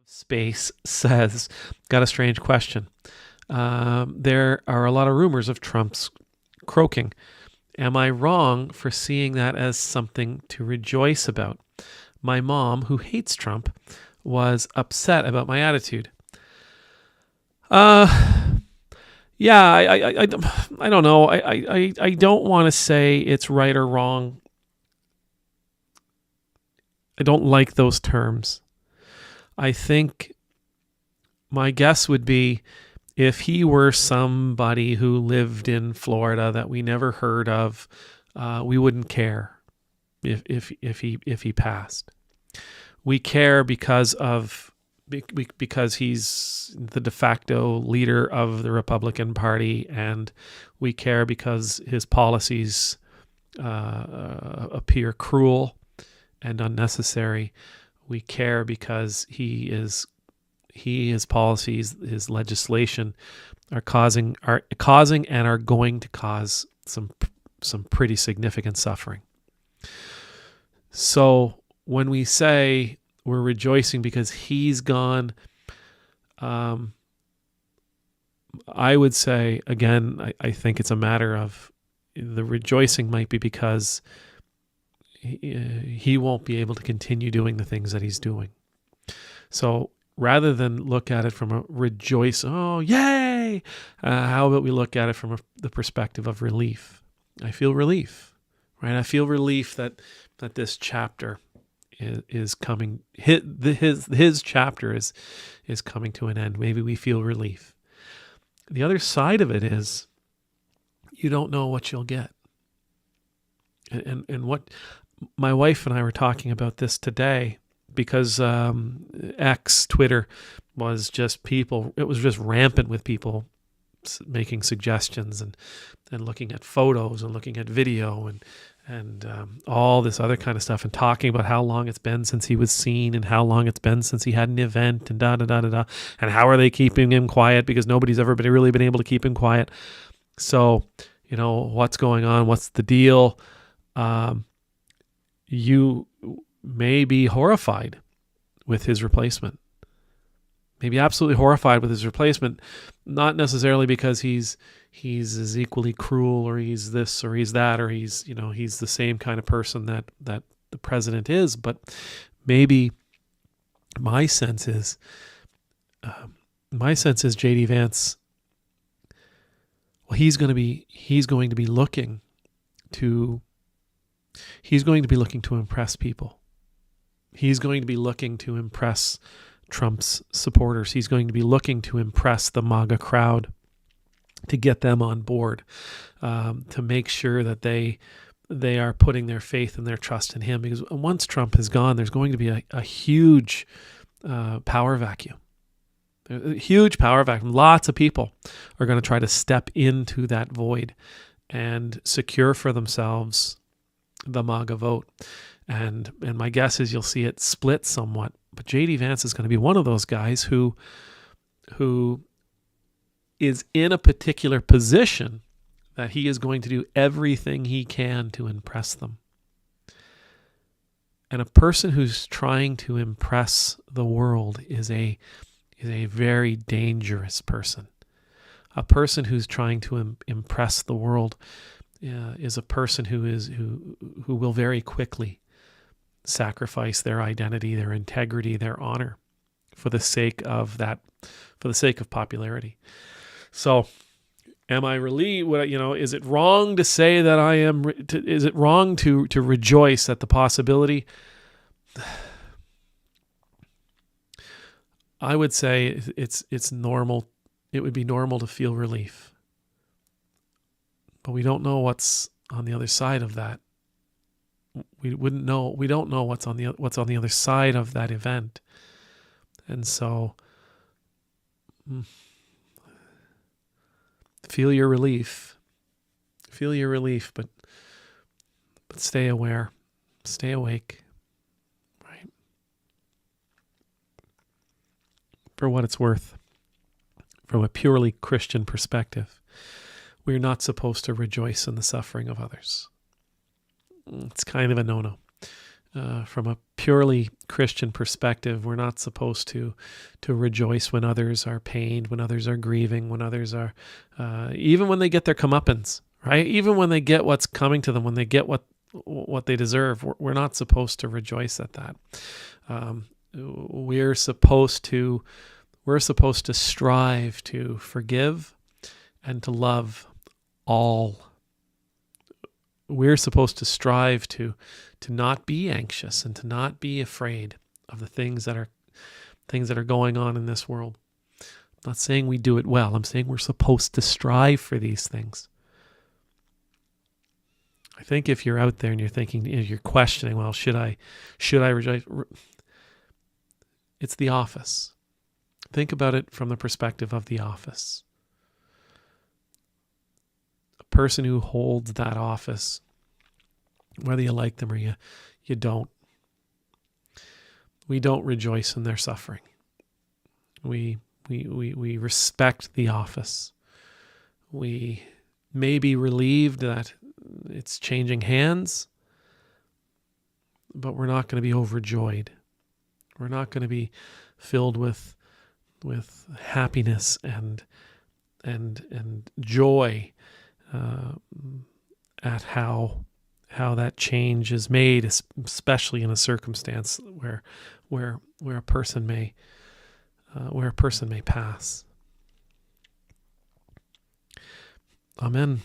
Space says, got a strange question. There are a lot of rumors of Trump's croaking. Am I wrong for seeing that as something to rejoice about? My mom, who hates Trump, was upset about my attitude. Yeah, I don't know. I don't want to say it's right or wrong. I don't like those terms. I think my guess would be if he were somebody who lived in Florida that we never heard of, we wouldn't care if he passed. We care because he's the de facto leader of the Republican Party, and we care because his policies appear cruel and unnecessary. We care because his policies, his legislation are causing and are going to cause some pretty significant suffering. So when we say we're rejoicing because he's gone, I would say, again, I think it's a matter of the rejoicing might be because he won't be able to continue doing the things that he's doing. So rather than look at it from a rejoice, oh, yay, how about we look at it from the perspective of relief? I feel relief, right? I feel relief that this chapter is coming. His chapter is coming to an end. Maybe we feel relief. The other side of it is you don't know what you'll get. And what my wife and I were talking about this today, because X, Twitter, was just people. It was just rampant with people making suggestions and looking at photos and looking at video and all this other kind of stuff, and talking about how long it's been since he was seen and how long it's been since he had an event and da-da-da-da-da, and how are they keeping him quiet because nobody's ever really been able to keep him quiet. So, what's going on? What's the deal? You may be horrified with his replacement. Maybe absolutely horrified with his replacement, not necessarily because he's as equally cruel or he's this or he's that or he's the same kind of person that the president is, but maybe my sense is J.D. Vance. Well, he's going to be looking to impress people. He's going to be looking to impress Trump's supporters. He's going to be looking to impress the MAGA crowd, to get them on board, to make sure that they are putting their faith and their trust in him. Because once Trump is gone, there's going to be a huge power vacuum. A huge power vacuum. Lots of people are going to try to step into that void and secure for themselves the MAGA vote. And my guess is you'll see it split somewhat. But J.D. Vance is going to be one of those guys who is in a particular position that he is going to do everything he can to impress them. And a person who's trying to impress the world is a very dangerous person. A person who's trying to impress the world is a person who will very quickly sacrifice their identity, their integrity, their honor for the sake of popularity. So, am I relieved? Is it wrong to say that I am? Is it wrong to rejoice at the possibility? I would say it's normal. It would be normal to feel relief, but we don't know what's on the other side of that. We wouldn't know. We don't know what's on the other side of that event, and so feel your relief. Feel your relief, but stay aware, stay awake. Right. For what it's worth, from a purely Christian perspective, we're not supposed to rejoice in the suffering of others. It's kind of a no-no. From a purely Christian perspective, we're not supposed to rejoice when others are pained, when others are grieving, when others are, even when they get their comeuppance, right? Even when they get what's coming to them, when they get what they deserve, we're not supposed to rejoice at that. We're supposed to strive to forgive and to love all. We're supposed to strive to not be anxious and to not be afraid of the things that are going on in this world. I'm not saying we do it well. I'm saying we're supposed to strive for these things. I think if you're out there and you're thinking, you're questioning, well, should I rejoice? It's the office. Think about it from the perspective of the office. A person who holds that office, whether you like them or you don't, we don't rejoice in their suffering. We respect the office. We may be relieved that it's changing hands, but we're not going to be overjoyed. We're not going to be filled with happiness and joy at how that change is made, especially in a circumstance where a person may pass. Amen.